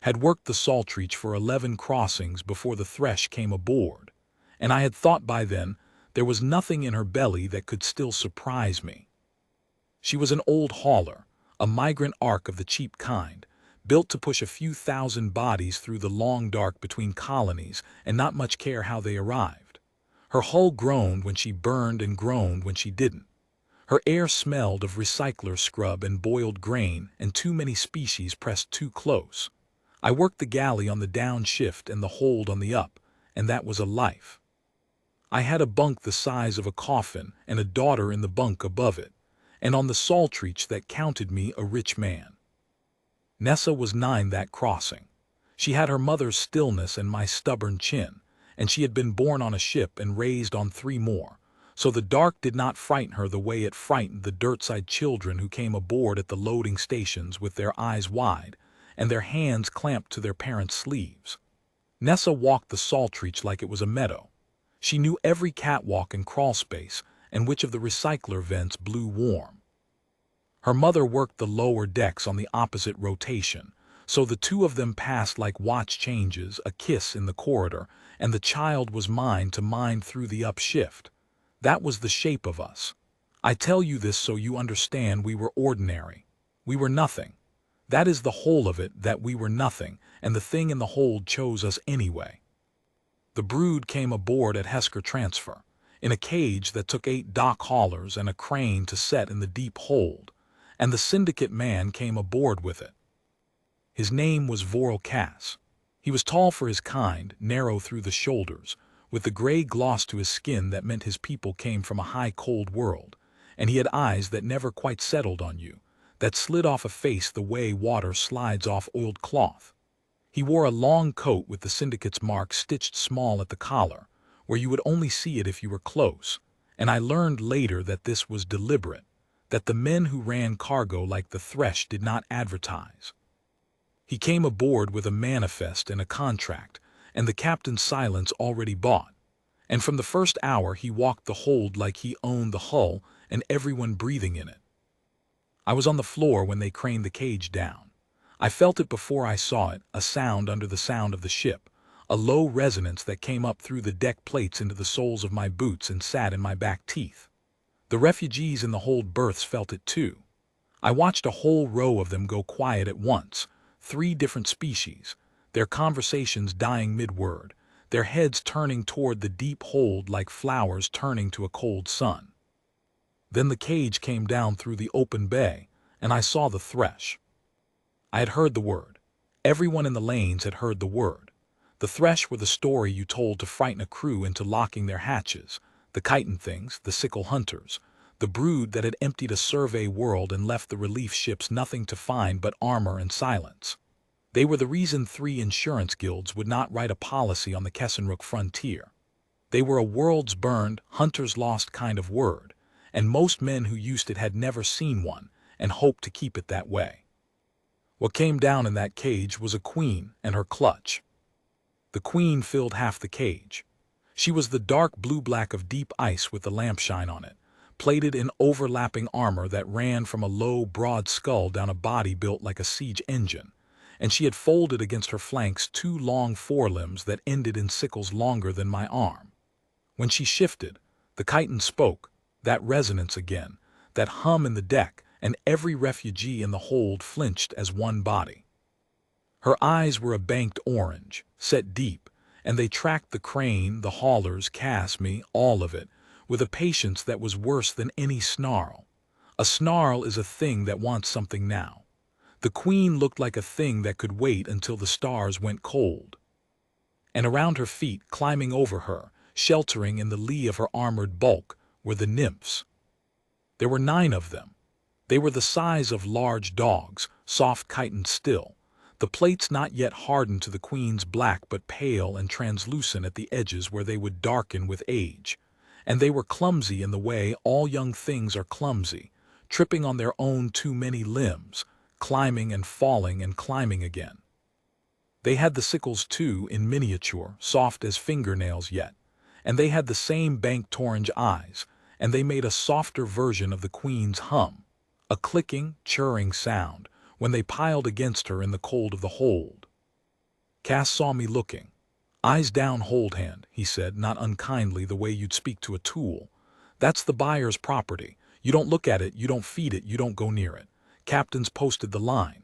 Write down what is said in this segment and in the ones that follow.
had worked the salt reach for 11 crossings before the thresh came aboard, and I had thought by then there was nothing in her belly that could still surprise me. She was an old hauler, a migrant ark of the cheap kind, built to push a few thousand bodies through the long dark between colonies and not much care how they arrived. Her hull groaned when she burned and groaned when she didn't. Her air smelled of recycler scrub and boiled grain, and too many species pressed too close. I worked the galley on the down shift and the hold on the up, and that was a life. I had a bunk the size of a coffin and a daughter in the bunk above it, and on the salt reach that counted me a rich man. Nessa was 9 that crossing. She had her mother's stillness and my stubborn chin, and she had been born on a ship and raised on 3 more, so the dark did not frighten her the way it frightened the dirtside children who came aboard at the loading stations with their eyes wide and their hands clamped to their parents' sleeves. Nessa walked the salt reach like it was a meadow. She knew every catwalk and crawl space and which of the recycler vents blew warm. Her mother worked the lower decks on the opposite rotation, so the two of them passed like watch changes, a kiss in the corridor, and the child was mine to mind through the upshift. That was the shape of us. I tell you this so you understand we were ordinary. We were nothing. That is the whole of it, that we were nothing, and the thing in the hold chose us anyway. The brood came aboard at Hesker Transfer, in a cage that took 8 dock haulers and a crane to set in the deep hold, and the syndicate man came aboard with it. His name was Voral Cass. He was tall for his kind, narrow through the shoulders, with the gray gloss to his skin that meant his people came from a high cold world, and he had eyes that never quite settled on you, that slid off a face the way water slides off oiled cloth. He wore a long coat with the syndicate's mark stitched small at the collar, where you would only see it if you were close, and I learned later that this was deliberate, that the men who ran cargo like the Thresh did not advertise. He came aboard with a manifest and a contract, and the captain's silence already bought, and from the first hour he walked the hold like he owned the hull and everyone breathing in it. I was on the floor when they craned the cage down. I felt it before I saw it, a sound under the sound of the ship, a low resonance that came up through the deck plates into the soles of my boots and sat in my back teeth. The refugees in the hold berths felt it too. I watched a whole row of them go quiet at once, 3 different species, their conversations dying mid-word, their heads turning toward the deep hold like flowers turning to a cold sun. Then the cage came down through the open bay, and I saw the Thresh. I had heard the word. Everyone in the lanes had heard the word. The Thresh were the story you told to frighten a crew into locking their hatches, the chitin things, the sickle hunters, the brood that had emptied a survey world and left the relief ships nothing to find but armor and silence. They were the reason 3 insurance guilds would not write a policy on the Kessenrook frontier. They were a world's burned, hunters lost kind of word, and most men who used it had never seen one and hoped to keep it that way. What came down in that cage was a queen and her clutch. The queen filled half the cage. She was the dark blue-black of deep ice with the lampshine on it, plated in overlapping armor that ran from a low, broad skull down a body built like a siege engine, and she had folded against her flanks 2 long forelimbs that ended in sickles longer than my arm. When she shifted, the chitin spoke, that resonance again, that hum in the deck, and every refugee in the hold flinched as one body. Her eyes were a banked orange, set deep, and they tracked the crane, the haulers, Cass, me, all of it, with a patience that was worse than any snarl. A snarl is a thing that wants something now. The queen looked like a thing that could wait until the stars went cold. And around her feet, climbing over her, sheltering in the lee of her armored bulk, were the nymphs. There were 9 of them. They were the size of large dogs, soft chitined still, the plates not yet hardened to the queen's black but pale and translucent at the edges where they would darken with age. And they were clumsy in the way all young things are clumsy, tripping on their own too many limbs, climbing and falling and climbing again. They had the sickles too in miniature, soft as fingernails yet, and they had the same banked orange eyes, and they made a softer version of the queen's hum, a clicking, churring sound, when they piled against her in the cold of the hold. Cass saw me looking. "Eyes down, hold hand," he said, not unkindly, the way you'd speak to a tool. "That's the buyer's property. You don't look at it, you don't feed it, you don't go near it. Captain's posted the line."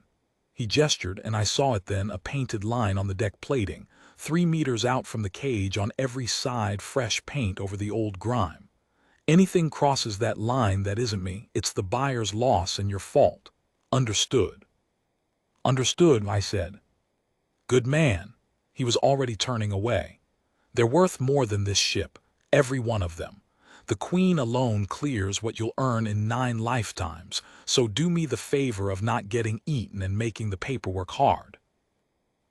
He gestured, and I saw it then, a painted line on the deck plating, 3 meters out from the cage, on every side fresh paint over the old grime. "Anything crosses that line that isn't me, it's the buyer's loss and your fault. Understood?" "Understood," I said. "Good man." He was already turning away. "They're worth more than this ship, every one of them. The Queen alone clears what you'll earn in 9 lifetimes, so do me the favor of not getting eaten and making the paperwork hard."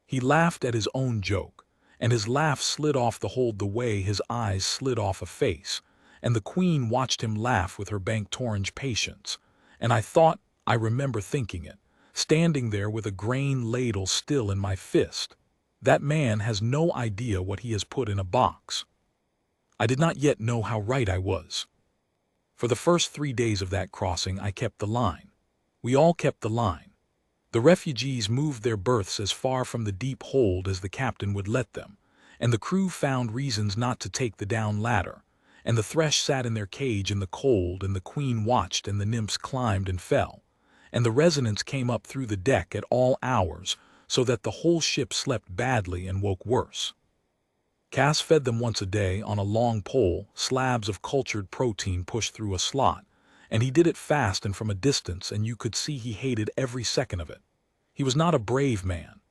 He laughed at his own joke, and his laugh slid off the way his eyes slid off a face, and the Queen watched him laugh with her banked orange patience. And I remember thinking it, standing there with a grain ladle still in my fist. That man has no idea what he has put in a box. I did not yet know how right I was. For the first 3 days of that crossing I kept the line. We all kept the line. The refugees moved their berths as far from the deep hold as the captain would let them, and the crew found reasons not to take the down ladder, and the thresh sat in their cage in the cold, and the Queen watched, and the nymphs climbed and fell, and the resonance came up through the deck at all hours, so that the whole ship slept badly and woke worse. Cass fed them once a day on a long pole, slabs of cultured protein pushed through a slot, and he did it fast and from a distance, and you could see he hated every second of it. He was not a brave man.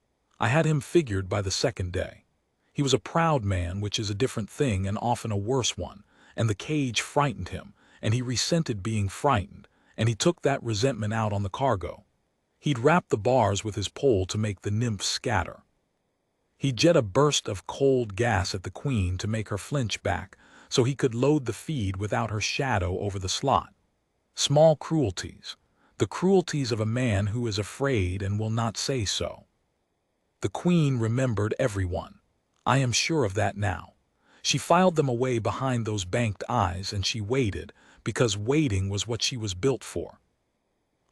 I had him figured by the second day. He was a proud man, which is a different thing and often a worse one, and the cage frightened him, and he resented being frightened, and he took that resentment out on the cargo. He'd wrap the bars with his pole to make the nymphs scatter. He'd jet a burst of cold gas at the Queen to make her flinch back, so he could load the feed without her shadow over the slot. Small cruelties. The cruelties of a man who is afraid and will not say so. The Queen remembered everyone. I am sure of that now. She filed them away behind those banked eyes, and she waited, because waiting was what she was built for.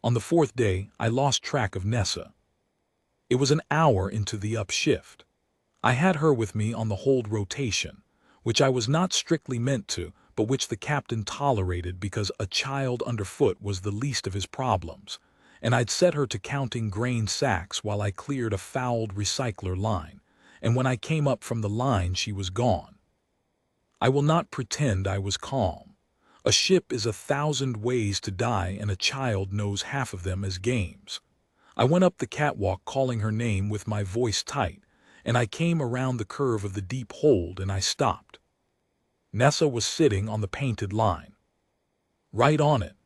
On the 4th day, I lost track of Nessa. It was an hour into the upshift. I had her with me on the hold rotation, which I was not strictly meant to, but which the captain tolerated because a child underfoot was the least of his problems, and I'd set her to counting grain sacks while I cleared a fouled recycler line, and when I came up from the line she was gone. I will not pretend I was calm. A ship is 1,000 ways to die, and a child knows half of them as games. I went up the catwalk calling her name with my voice tight, and I came around the curve of the deep hold and I stopped. Nessa was sitting on the painted line. Right on it,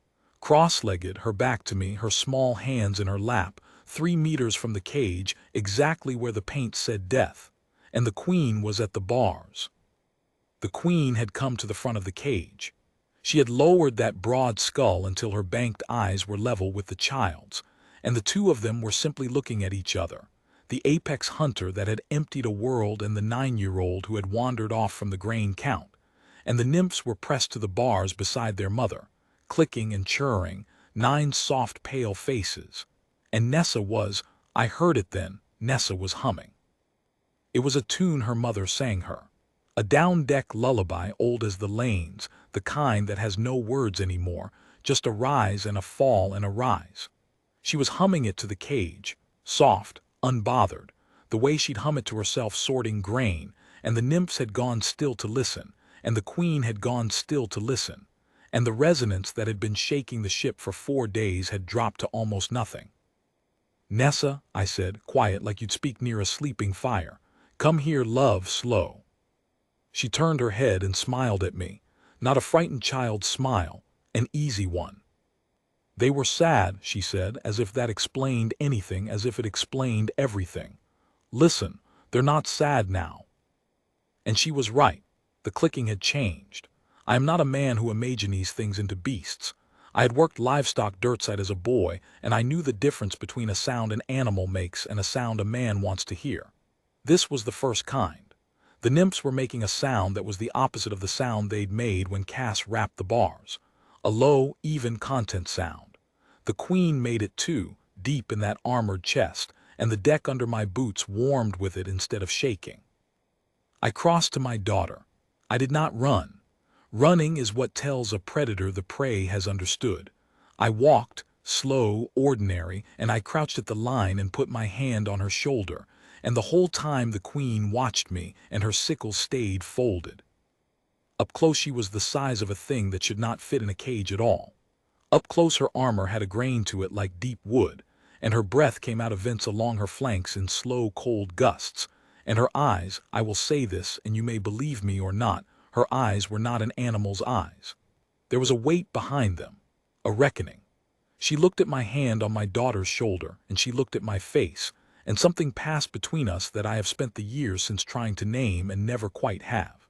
cross-legged, her back to me, her small hands in her lap, 3 meters from the cage, exactly where the paint said death, and the Queen was at the bars. The Queen had come to the front of the cage. She had lowered that broad skull until her banked eyes were level with the child's, and the two of them were simply looking at each other. The apex hunter that had emptied a world and the 9-year-old who had wandered off from the grain count, and the nymphs were pressed to the bars beside their mother, clicking and churring, 9 soft pale faces. And Nessa was, I heard it then, Nessa was humming. It was a tune her mother sang her. A down-deck lullaby old as the lanes, the kind that has no words anymore, just a rise and a fall and a rise. She was humming it to the cage, soft, unbothered, the way she'd hum it to herself sorting grain, and the nymphs had gone still to listen, and the Queen had gone still to listen, and the resonance that had been shaking the ship for 4 days had dropped to almost nothing. "Nessa," I said, quiet like you'd speak near a sleeping fire, "come here, love, slow." She turned her head and smiled at me, not a frightened child's smile, an easy one. "They were sad," she said, as if that explained anything, as if it explained everything. "Listen, they're not sad now." And she was right. The clicking had changed. I am not a man who imagines things into beasts. I had worked livestock dirtside as a boy, and I knew the difference between a sound an animal makes and a sound a man wants to hear. This was the first kind. The nymphs were making a sound that was the opposite of the sound they'd made when Cass rapped the bars. A low, even content sound. The Queen made it too, deep in that armored chest, and the deck under my boots warmed with it instead of shaking. I crossed to my daughter. I did not run. Running is what tells a predator the prey has understood. I walked, slow, ordinary, and I crouched at the line and put my hand on her shoulder, and the whole time the queen watched me, and her sickle stayed folded. Up close she was the size of a thing that should not fit in a cage at all. Up close her armor had a grain to it like deep wood, and her breath came out of vents along her flanks in slow, cold gusts, and her eyes, I will say this, and you may believe me or not, her eyes were not an animal's eyes. There was a weight behind them, a reckoning. She looked at my hand on my daughter's shoulder, and she looked at my face, and something passed between us that I have spent the years since trying to name and never quite have.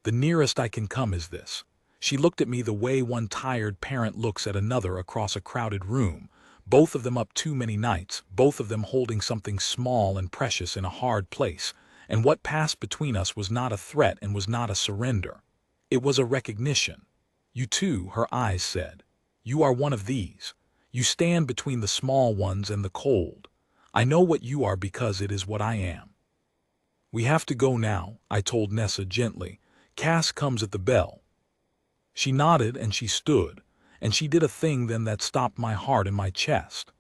The nearest I can come is this. She looked at me the way one tired parent looks at another across a crowded room, both of them up too many nights, both of them holding something small and precious in a hard place, and what passed between us was not a threat and was not a surrender. It was a recognition. You too, her eyes said. You are one of these. You stand between the small ones and the cold. I know what you are because it is what I am. We have to go now, I told Nessa gently. Cass comes at the bell. She nodded and she stood, and she did a thing then that stopped my heart in my chest.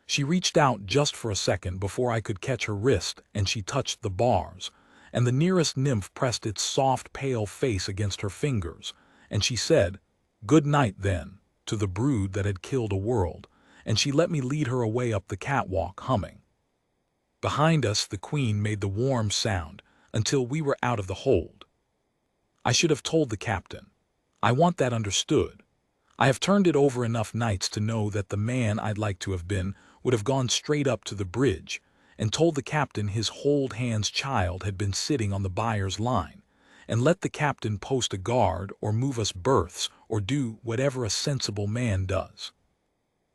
She reached out just for a second before I could catch her wrist, and she touched the bars, and the nearest nymph pressed its soft, pale face against her fingers, and she said, "Good night, then," to the brood that had killed a world, and she let me lead her away up the catwalk, humming. Behind us, the queen made the warm sound until we were out of the hold. I should have told the captain. I want that understood. I have turned it over enough nights to know that the man I'd like to have been would have gone straight up to the bridge and told the captain his hold hand's child had been sitting on the buyer's line, and let the captain post a guard or move us berths or do whatever a sensible man does.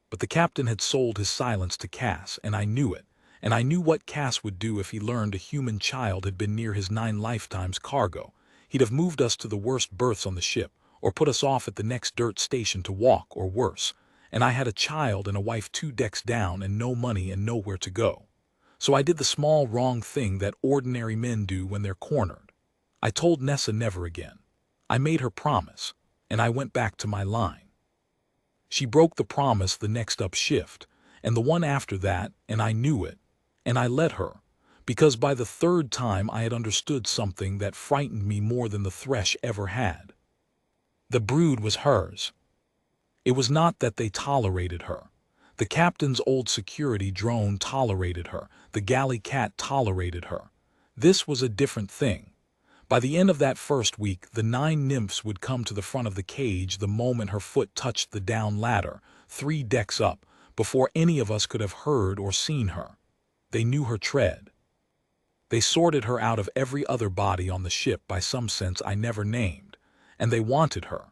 But the captain had sold his silence to Cass, and I knew it, and I knew what Cass would do if he learned a human child had been near his 9 lifetimes cargo. He'd have moved us to the worst berths on the ship, or put us off at the next dirt station to walk, or worse, and I had a child and a wife 2 decks down and no money and nowhere to go. So I did the small wrong thing that ordinary men do when they're cornered. I told Nessa never again. I made her promise, and I went back to my line. She broke the promise the next up shift, and the one after that, and I knew it, and I let her, because by the 3rd time I had understood something that frightened me more than the thresh ever had. The brood was hers. It was not that they tolerated her. The captain's old security drone tolerated her. The galley cat tolerated her. This was a different thing. By the end of that first week, the 9 nymphs would come to the front of the cage the moment her foot touched the down ladder, 3 decks up, before any of us could have heard or seen her. They knew her tread. They sorted her out of every other body on the ship by some sense I never named, and they wanted her.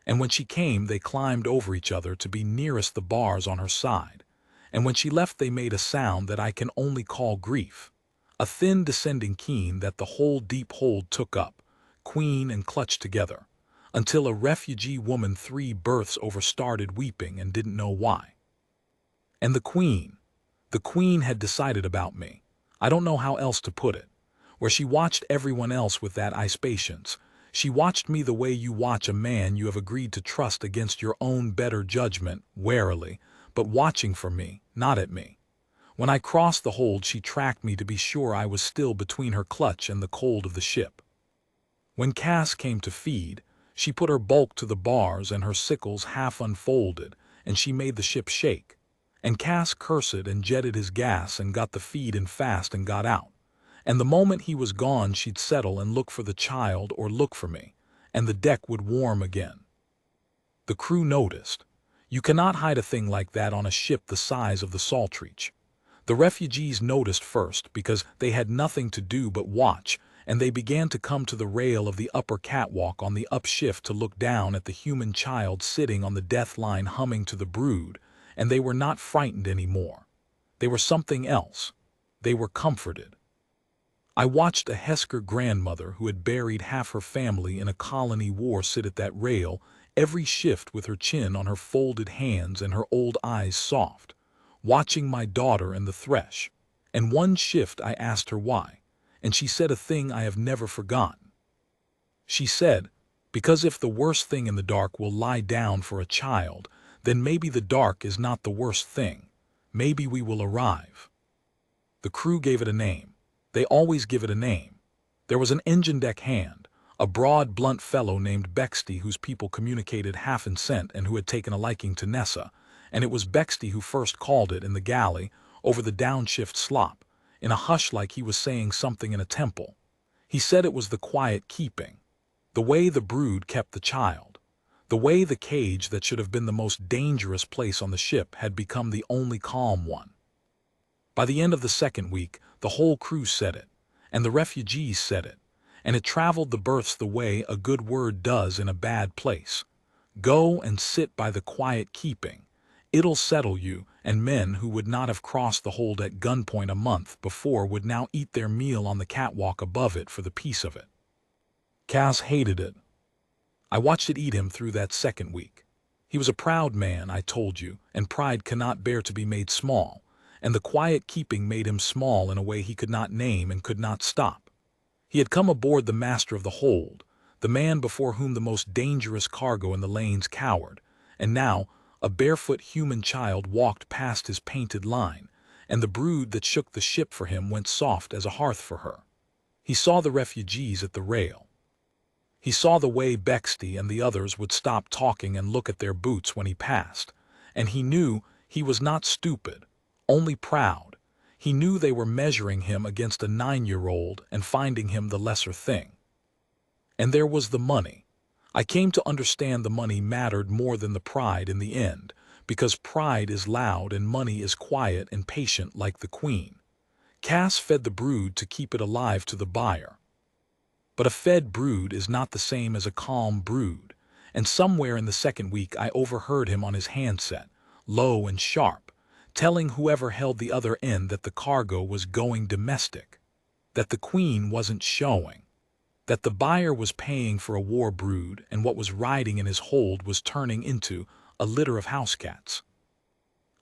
And when she came, they climbed over each other to be nearest the bars on her side. And when she left, they made a sound that I can only call grief. A thin descending keen that the whole deep hold took up, queen and clutch together, until a refugee woman 3 berths over started weeping and didn't know why. And the queen had decided about me. I don't know how else to put it. Where she watched everyone else with that ice patience, she watched me the way you watch a man you have agreed to trust against your own better judgment, warily, but watching for me, not at me. When I crossed the hold, she tracked me to be sure I was still between her clutch and the cold of the ship. When Cass came to feed, she put her bulk to the bars and her sickles half unfolded, and she made the ship shake. And Cass cursed and jetted his gas and got the feed in fast and got out. And the moment he was gone, she'd settle and look for the child or look for me, and the deck would warm again. The crew noticed. You cannot hide a thing like that on a ship the size of the Saltreach. The refugees noticed first because they had nothing to do but watch, and they began to come to the rail of the upper catwalk on the upshift to look down at the human child sitting on the death line humming to the brood, and they were not frightened anymore. They were something else. They were comforted. I watched a Hesker grandmother who had buried half her family in a colony war sit at that rail, every shift with her chin on her folded hands and her old eyes soft, watching my daughter and the thresh. And one shift I asked her why, and she said a thing I have never forgotten. She said, "Because if the worst thing in the dark will lie down for a child, then maybe the dark is not the worst thing. Maybe we will arrive." The crew gave it a name. They always give it a name. There was an engine deck hand, a broad, blunt fellow named Bexty whose people communicated half in scent and who had taken a liking to Nessa, and it was Bexty who first called it in the galley over the downshift slop, in a hush like he was saying something in a temple. He said it was the quiet keeping, the way the brood kept the child, the way the cage that should have been the most dangerous place on the ship had become the only calm one. By the end of the second week, the whole crew said it, and the refugees said it, and it traveled the berths the way a good word does in a bad place. Go and sit by the quiet keeping. It'll settle you, and men who would not have crossed the hold at gunpoint a month before would now eat their meal on the catwalk above it for the peace of it. Cass hated it. I watched it eat him through that second week. He was a proud man, I told you, and pride cannot bear to be made small, and the quiet keeping made him small in a way he could not name and could not stop. He had come aboard the master of the hold, the man before whom the most dangerous cargo in the lanes cowered, and now a barefoot human child walked past his painted line, and the brood that shook the ship for him went soft as a hearth for her. He saw the refugees at the rail. He saw the way Bexty and the others would stop talking and look at their boots when he passed, and he knew he was not stupid, only proud. He knew they were measuring him against a 9-year-old and finding him the lesser thing. And there was the money. I came to understand the money mattered more than the pride in the end, because pride is loud and money is quiet and patient like the queen. Cass fed the brood to keep it alive to the buyer. But a fed brood is not the same as a calm brood, and somewhere in the second week I overheard him on his handset, low and sharp, telling whoever held the other end that the cargo was going domestic, that the queen wasn't showing, that the buyer was paying for a war brood and what was riding in his hold was turning into a litter of house cats.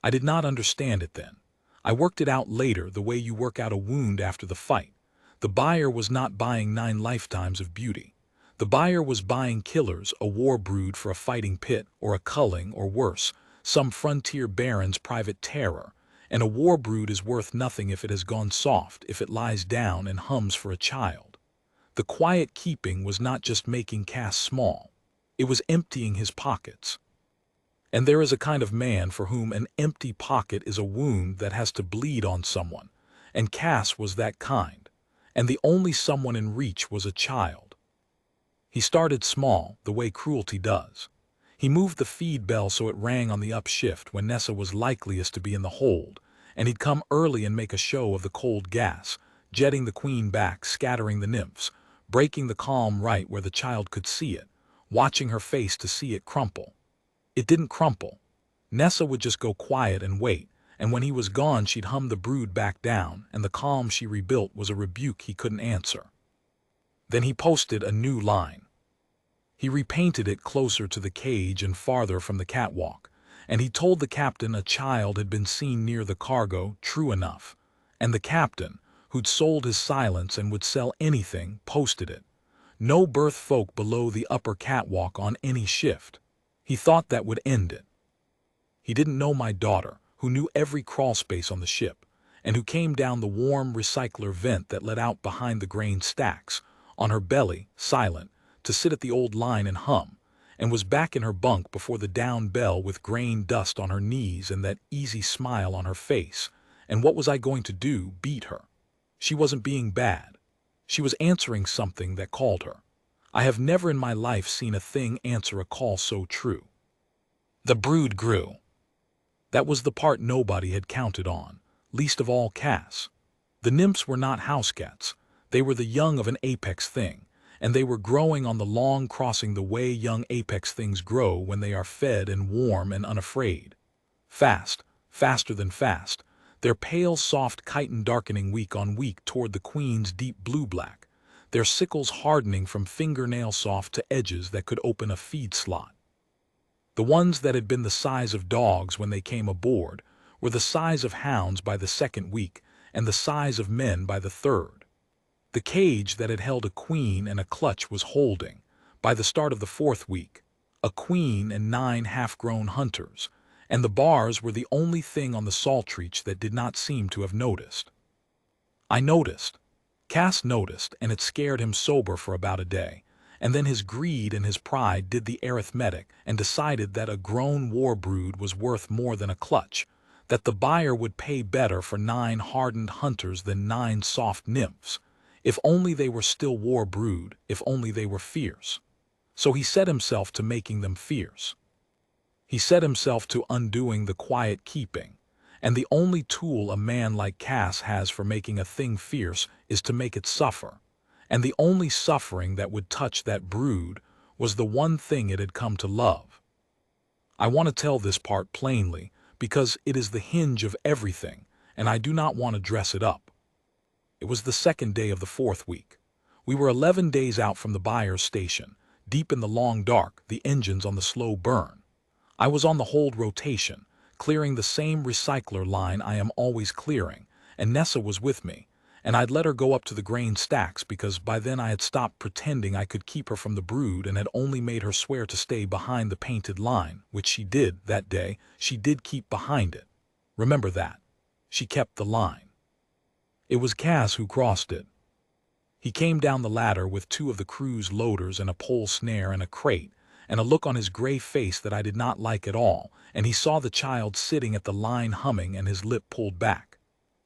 I did not understand it then. I worked it out later the way you work out a wound after the fight. The buyer was not buying 9 lifetimes of beauty. The buyer was buying killers, a war brood for a fighting pit or a culling or worse, some frontier baron's private terror, and a war brood is worth nothing if it has gone soft, if it lies down and hums for a child. The quiet keeping was not just making Cass small, it was emptying his pockets. And there is a kind of man for whom an empty pocket is a wound that has to bleed on someone, and Cass was that kind, and the only someone in reach was a child. He started small, the way cruelty does. He moved the feed bell so it rang on the upshift when Nessa was likeliest to be in the hold, and he'd come early and make a show of the cold gas, jetting the queen back, scattering the nymphs, breaking the calm right where the child could see it, watching her face to see it crumple. It didn't crumple. Nessa would just go quiet and wait, and when he was gone she'd hum the brood back down, and the calm she rebuilt was a rebuke he couldn't answer. Then he posted a new line. He repainted it closer to the cage and farther from the catwalk, and he told the captain a child had been seen near the cargo, true enough, and the captain, who'd sold his silence and would sell anything, posted it. No berth folk below the upper catwalk on any shift. He thought that would end it. He didn't know my daughter, who knew every crawl space on the ship, and who came down the warm recycler vent that let out behind the grain stacks, on her belly, silent, to sit at the old line and hum, and was back in her bunk before the down bell with grain dust on her knees and that easy smile on her face. And what was I going to do? Beat her? She wasn't being bad. She was answering something that called her. I have never in my life seen a thing answer a call so true. The brood grew. That was the part nobody had counted on, least of all Cass. The nymphs were not house cats. They were the young of an apex thing, and they were growing on the long crossing the way young apex things grow when they are fed and warm and unafraid. Fast, faster than fast, their pale soft chitin darkening week on week toward the queen's deep blue-black, their sickles hardening from fingernail soft to edges that could open a feed slot. The ones that had been the size of dogs when they came aboard were the size of hounds by the second week, and the size of men by the third. The cage that had held a queen and a clutch was holding, by the start of the fourth week, a queen and 9 half-grown hunters, and the bars were the only thing on the saltreach that did not seem to have noticed. I noticed. Cass noticed, and it scared him sober for about a day, and then his greed and his pride did the arithmetic and decided that a grown war brood was worth more than a clutch, that the buyer would pay better for 9 hardened hunters than 9 soft nymphs, if only they were still war brood, if only they were fierce. So he set himself to making them fierce. He set himself to undoing the quiet keeping, and the only tool a man like Cass has for making a thing fierce is to make it suffer, and the only suffering that would touch that brood was the one thing it had come to love. I want to tell this part plainly because it is the hinge of everything, and I do not want to dress it up. It was the second day of the fourth week. We were 11 days out from the buyer's station, deep in the long dark, the engines on the slow burn. I was on the hold rotation, clearing the same recycler line I am always clearing, and Nessa was with me, and I'd let her go up to the grain stacks because by then I had stopped pretending I could keep her from the brood and had only made her swear to stay behind the painted line, which she did that day. She did keep behind it. Remember that. She kept the line. It was Cass who crossed it. He came down the ladder with 2 of the crew's loaders and a pole snare and a crate, and a look on his gray face that I did not like at all, and he saw the child sitting at the line humming and his lip pulled back.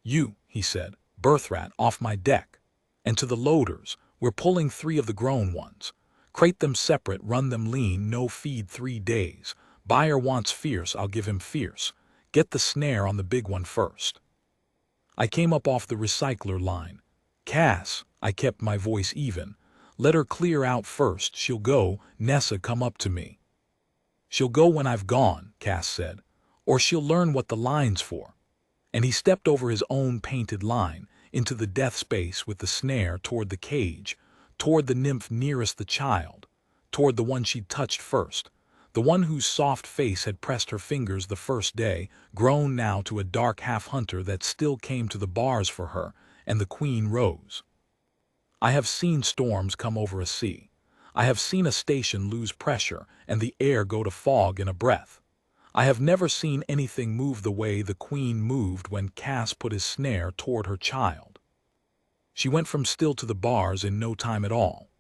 "You," he said, "birthrat, off my deck. And to the loaders, we're pulling 3 of the grown ones. Crate them separate, run them lean, no feed 3 days. Buyer wants fierce, I'll give him fierce. Get the snare on the big one first." I came up off the recycler line. "Cass," I kept my voice even, "let her clear out first, she'll go." Nessa come up to me. "She'll go when I've gone," Cass said, "or she'll learn what the line's for." And he stepped over his own painted line, into the death space with the snare toward the cage, toward the nymph nearest the child, toward the one she'd touched first, the one whose soft face had pressed her fingers the first day, grown now to a dark half-hunter that still came to the bars for her, and the queen rose. I have seen storms come over a sea. I have seen a station lose pressure and the air go to fog in a breath. I have never seen anything move the way the queen moved when Cass put his snare toward her child. She went from still to the bars in no time at all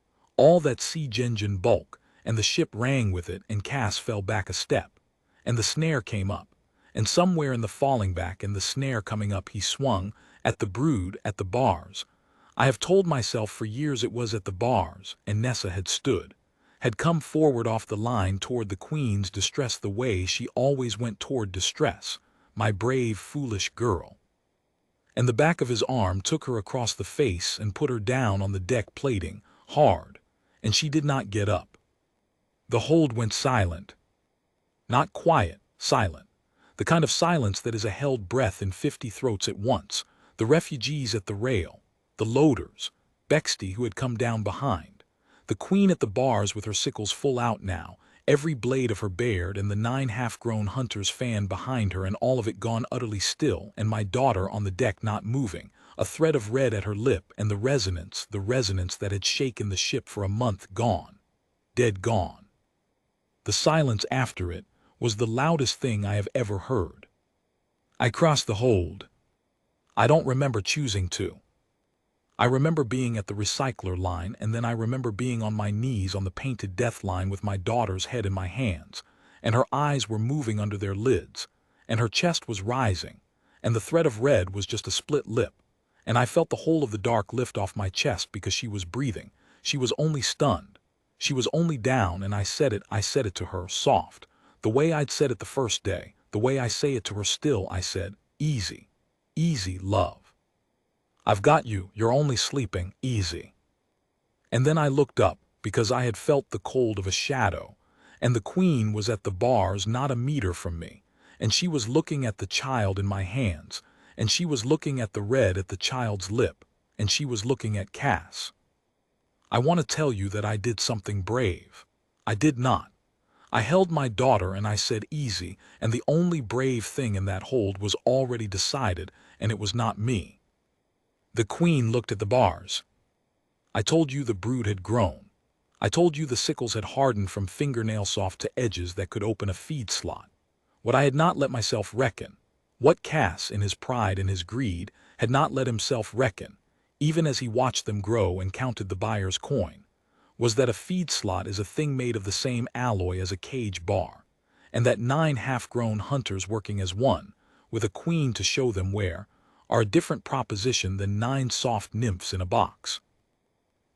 that siege engine bulk, and the ship rang with it, and Cass fell back a step, and the snare came up, and somewhere in the falling back and the snare coming up he swung, at the brood, at the bars. I have told myself for years it was at the bars, and Nessa had stood, had come forward off the line toward the queen's distress the way she always went toward distress, my brave, foolish girl. And the back of his arm took her across the face and put her down on the deck plating, hard, and she did not get up. The hold went silent. Not quiet, silent. The kind of silence that is a held breath in 50 throats at once. The refugees at the rail, the loaders, Bexty who had come down behind, the queen at the bars with her sickles full out now, every blade of her bared, and the 9 half-grown hunters fanned behind her, and all of it gone utterly still, and my daughter on the deck not moving, a thread of red at her lip, and the resonance that had shaken the ship for a month gone, dead gone. The silence after it was the loudest thing I have ever heard. I crossed the hold. I don't remember choosing to. I remember being at the recycler line, and then I remember being on my knees on the painted death line with my daughter's head in my hands, and her eyes were moving under their lids, and her chest was rising, and the thread of red was just a split lip, and I felt the whole of the dark lift off my chest because she was breathing. She was only stunned. She was only down, and I said it to her, soft, the way I'd said it the first day, the way I say it to her still. I said, "Easy, easy, love. I've got you, you're only sleeping, easy." And then I looked up, because I had felt the cold of a shadow, and the queen was at the bars not a meter from me, and she was looking at the child in my hands, and she was looking at the red at the child's lip, and she was looking at Cass. I want to tell you that I did something brave. I did not. I held my daughter and I said easy, and the only brave thing in that hold was already decided, and it was not me. The queen looked at the bars. I told you the brood had grown. I told you the sickles had hardened from fingernail soft to edges that could open a feed slot. What I had not let myself reckon, what Cass, in his pride and his greed, had not let himself reckon, even as he watched them grow and counted the buyer's coin, was that a feed slot is a thing made of the same alloy as a cage bar, and that 9 half-grown hunters working as one, with a queen to show them where, are a different proposition than 9 soft nymphs in a box.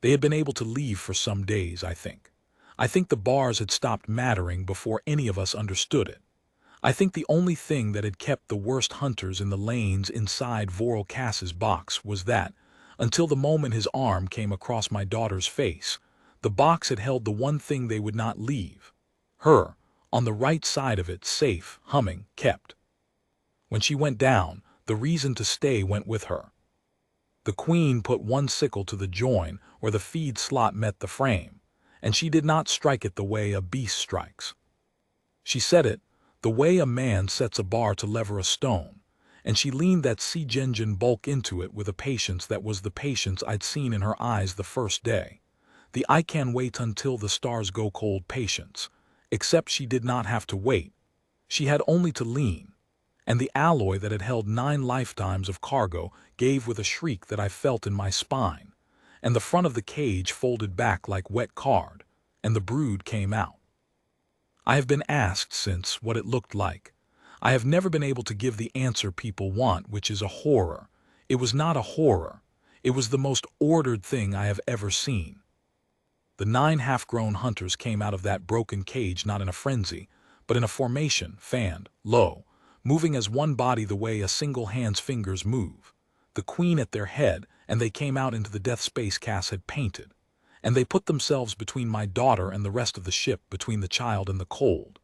They had been able to leave for some days, I think. I think the bars had stopped mattering before any of us understood it. I think the only thing that had kept the worst hunters in the lanes inside Voral Cass's box was that, until the moment his arm came across my daughter's face, the box had held the one thing they would not leave. Her, on the right side of it, safe, humming, kept. When she went down, the reason to stay went with her. The queen put one sickle to the join where the feed slot met the frame, and she did not strike it the way a beast strikes. She set it the way a man sets a bar to lever a stone, and she leaned that siege engine bulk into it with a patience that was the patience I'd seen in her eyes the first day. The I can wait until the stars go cold patience, except she did not have to wait. She had only to lean, and the alloy that had held 9 lifetimes of cargo gave with a shriek that I felt in my spine, and the front of the cage folded back like wet card, and the brood came out. I have been asked since what it looked like. I have never been able to give the answer people want, which is a horror. It was not a horror. It was the most ordered thing I have ever seen. The 9 half-grown hunters came out of that broken cage not in a frenzy, but in a formation, fanned, low, moving as one body the way a single hand's fingers move, the queen at their head, and they came out into the death space Cass had painted, and they put themselves between my daughter and the rest of the ship, between the child and the cold,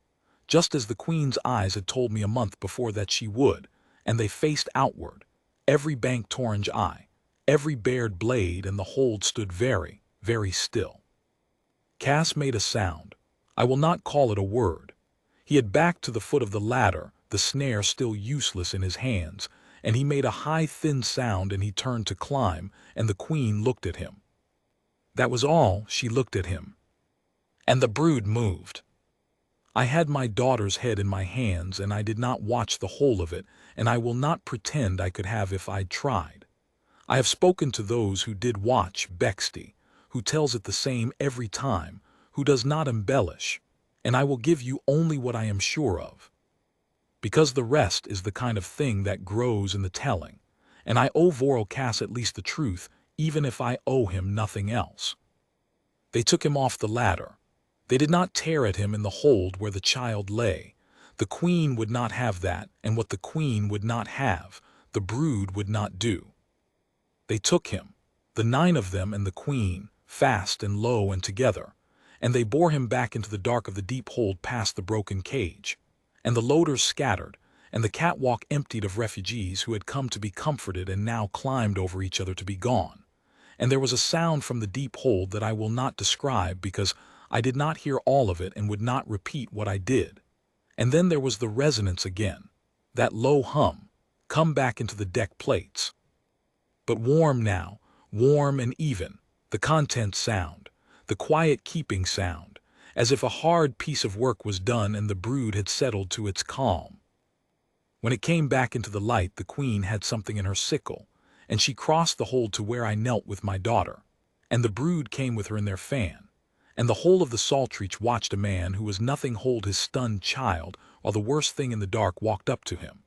just as the queen's eyes had told me a month before that she would, and they faced outward, every banked orange eye, every bared blade, and the hold stood very, very still. Cass made a sound. I will not call it a word. He had backed to the foot of the ladder, the snare still useless in his hands, and he made a high, thin sound, and he turned to climb, and the queen looked at him. That was all. She looked at him. And the brood moved. I had my daughter's head in my hands, and I did not watch the whole of it, and I will not pretend I could have if I'd tried. I have spoken to those who did watch Bexty, who tells it the same every time, who does not embellish, and I will give you only what I am sure of. Because the rest is the kind of thing that grows in the telling, and I owe Voral Cass at least the truth, even if I owe him nothing else. They took him off the ladder. They did not tear at him in the hold where the child lay. The queen would not have that, and what the queen would not have, the brood would not do. They took him, the 9 of them and the queen, fast and low and together, and they bore him back into the dark of the deep hold past the broken cage, and the loaders scattered, and the catwalk emptied of refugees who had come to be comforted and now climbed over each other to be gone. And there was a sound from the deep hold that I will not describe because I did not hear all of it and would not repeat what I did. And then there was the resonance again, that low hum, come back into the deck plates. But warm now, warm and even, the content sound, the quiet keeping sound, as if a hard piece of work was done and the brood had settled to its calm. When it came back into the light, the queen had something in her sickle, and she crossed the hold to where I knelt with my daughter, and the brood came with her in their fan, and the whole of the Saltreach watched a man who was nothing hold his stunned child while the worst thing in the dark walked up to him,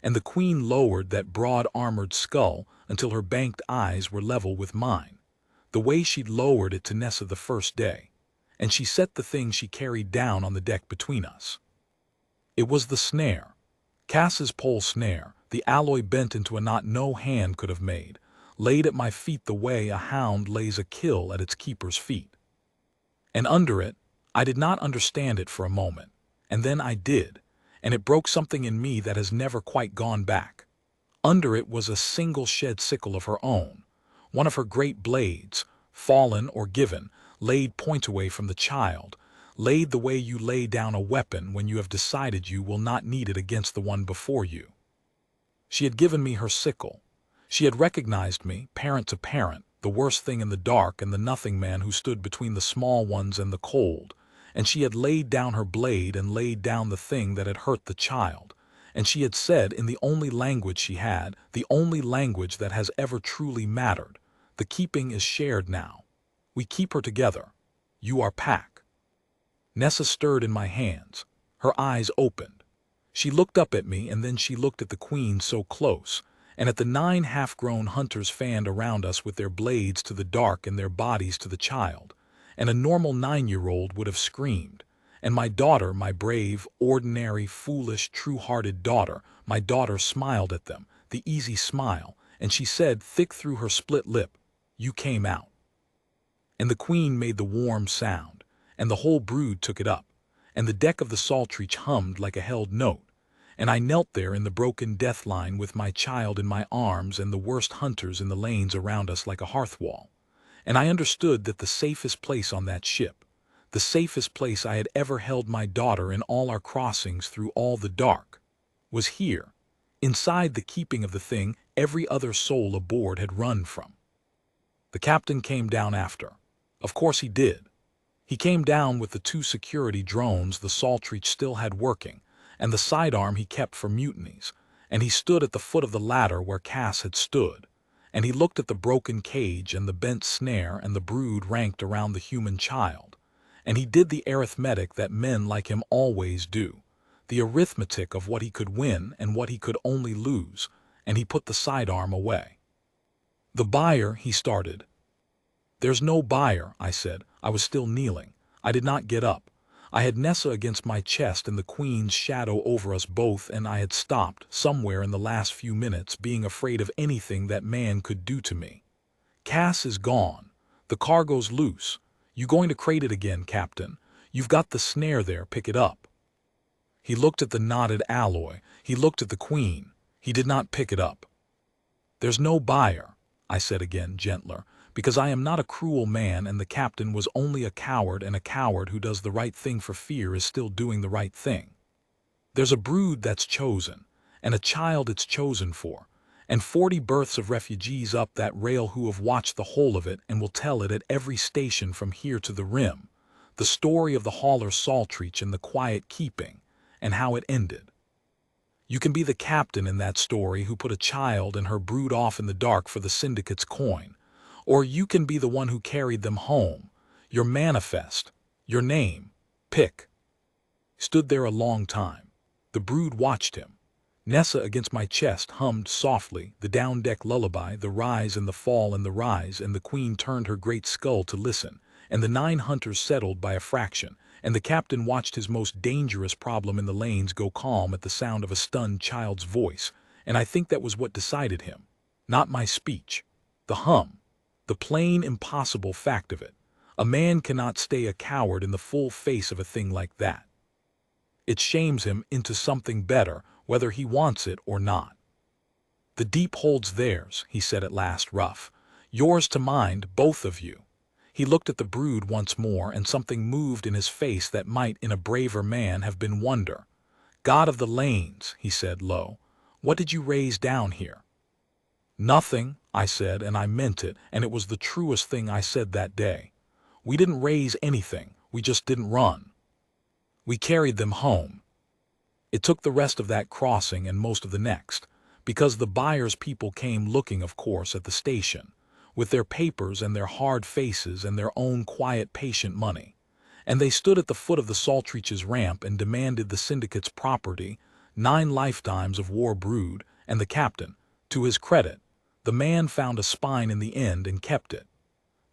and the queen lowered that broad armored skull until her banked eyes were level with mine, the way she'd lowered it to Nessa the first day, and she set the thing she carried down on the deck between us. It was the snare, Cass's pole snare, the alloy bent into a knot no hand could have made, laid at my feet the way a hound lays a kill at its keeper's feet. And under it, I did not understand it for a moment, and then I did, and it broke something in me that has never quite gone back. Under it was a single shed sickle of her own, one of her great blades, fallen or given, laid point away from the child, laid the way you lay down a weapon when you have decided you will not need it against the one before you. She had given me her sickle. She had recognized me, parent to parent, the worst thing in the dark and the nothing man who stood between the small ones and the cold, and she had laid down her blade and laid down the thing that had hurt the child, and she had said in the only language she had, the only language that has ever truly mattered, the keeping is shared now. We keep her together. You are pack. Nessa stirred in my hands. Her eyes opened. She looked up at me, and then she looked at the queen so close, and at the 9 half-grown hunters fanned around us with their blades to the dark and their bodies to the child, and a normal 9-year-old would have screamed. And my daughter, my brave, ordinary, foolish, true-hearted daughter, my daughter smiled at them, the easy smile, and she said, thick through her split lip, "You came out." And the queen made the warm sound, and the whole brood took it up, and the deck of the Saltreach hummed like a held note, and I knelt there in the broken death line with my child in my arms and the worst hunters in the lanes around us like a hearth wall, and I understood that the safest place on that ship, the safest place I had ever held my daughter in all our crossings through all the dark, was here, inside the keeping of the thing every other soul aboard had run from. The captain came down after. Of course he did. He came down with the 2 security drones the Saltreach still had working, and the sidearm he kept for mutinies, and he stood at the foot of the ladder where Cass had stood, and he looked at the broken cage and the bent snare and the brood ranked around the human child, and he did the arithmetic that men like him always do, the arithmetic of what he could win and what he could only lose, and he put the sidearm away. "The buyer," he started. "There's no buyer," I said. I was still kneeling. I did not get up. I had Nessa against my chest and the queen's shadow over us both, and I had stopped, somewhere in the last few minutes, being afraid of anything that man could do to me. "Cass is gone. The cargo's loose. You going to crate it again, Captain? You've got the snare there, pick it up." He looked at the knotted alloy. He looked at the queen. He did not pick it up. "There's no buyer," I said again, gentler, because I am not a cruel man, and the captain was only a coward, and a coward who does the right thing for fear is still doing the right thing. "There's a brood that's chosen, and a child it's chosen for, and 40 berths of refugees up that rail who have watched the whole of it and will tell it at every station from here to the rim, the story of the hauler Saltreach and the quiet keeping, and how it ended. You can be the captain in that story who put a child and her brood off in the dark for the syndicate's coin, or you can be the one who carried them home. Your manifest, your name, pick." Stood there a long time. The brood watched him. Nessa against my chest hummed softly, the down-deck lullaby, the rise and the fall and the rise, and the queen turned her great skull to listen, and the 9 hunters settled by a fraction, and the captain watched his most dangerous problem in the lanes go calm at the sound of a stunned child's voice, and I think that was what decided him. Not my speech. The hum. The plain, impossible fact of it. A man cannot stay a coward in the full face of a thing like that. It shames him into something better, whether he wants it or not. "The deep holds theirs," he said at last, rough. "Yours to mind, both of you." He looked at the brood once more, and something moved in his face that might, in a braver man, have been wonder. "God of the lanes," he said low, "what did you raise down here?" "Nothing," I said, and I meant it, and it was the truest thing I said that day. "We didn't raise anything, we just didn't run. We carried them home." It took the rest of that crossing and most of the next, because the buyer's people came looking, of course, at the station, with their papers and their hard faces and their own quiet, patient money, and they stood at the foot of the Saltreach's ramp and demanded the syndicate's property, 9 lifetimes of war brood, and the captain, to his credit, the man found a spine in the end and kept it.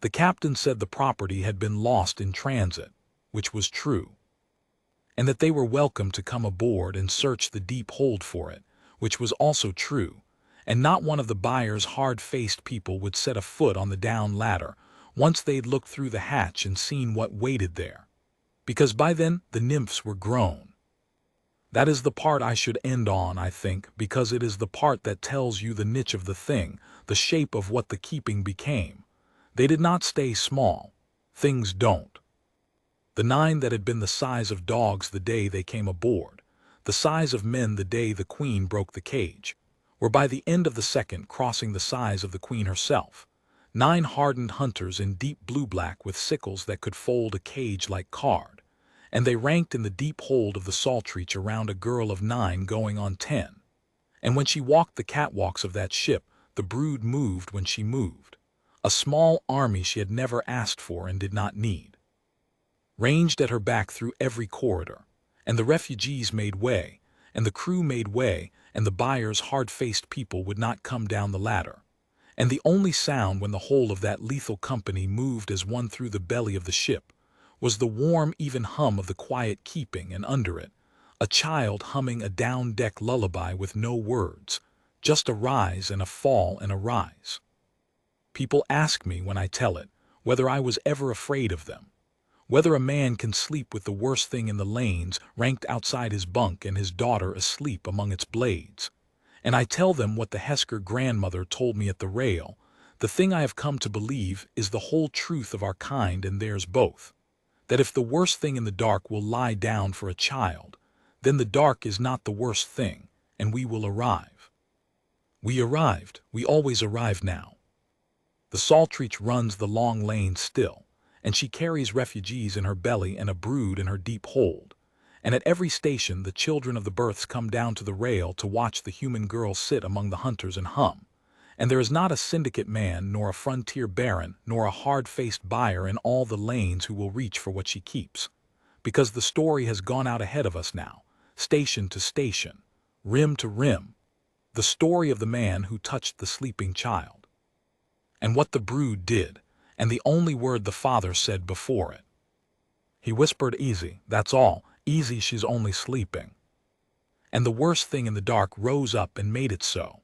The captain said the property had been lost in transit, which was true, and that they were welcome to come aboard and search the deep hold for it, which was also true, and not one of the buyer's hard-faced people would set a foot on the down ladder once they'd looked through the hatch and seen what waited there, because by then the nymphs were grown. That is the part I should end on, I think, because it is the part that tells you the niche of the thing, the shape of what the keeping became. They did not stay small. Things don't. The 9 that had been the size of dogs the day they came aboard, the size of men the day the queen broke the cage, were by the end of the second crossing the size of the queen herself. 9 hardened hunters in deep blue-black with sickles that could fold a cage-like card, and they ranked in the deep hold of the Saltreach around a girl of 9 going on 10. And when she walked the catwalks of that ship, the brood moved when she moved. A small army she had never asked for and did not need. Ranged at her back through every corridor, and the refugees made way, and the crew made way, and the buyers' hard-faced people would not come down the ladder. And the only sound when the whole of that lethal company moved as one through the belly of the ship was the warm, even hum of the quiet keeping, and under it, a child humming a down-deck lullaby with no words, just a rise and a fall and a rise. People ask me when I tell it whether I was ever afraid of them, whether a man can sleep with the worst thing in the lanes ranked outside his bunk and his daughter asleep among its blades. And I tell them what the Hesker grandmother told me at the rail. The thing I have come to believe is the whole truth of our kind and theirs both. That if the worst thing in the dark will lie down for a child, then the dark is not the worst thing, and we will arrive. We arrived. We always arrive now. The Saltreach runs the long lane still, and she carries refugees in her belly and a brood in her deep hold. And at every station the children of the berths come down to the rail to watch the human girl sit among the hunters and hum. And there is not a syndicate man, nor a frontier baron, nor a hard-faced buyer in all the lanes who will reach for what she keeps. Because the story has gone out ahead of us now, station to station, rim to rim. The story of the man who touched the sleeping child. And what the brood did, and the only word the father said before it. He whispered, "Easy, that's all. Easy, she's only sleeping." And the worst thing in the dark rose up and made it so.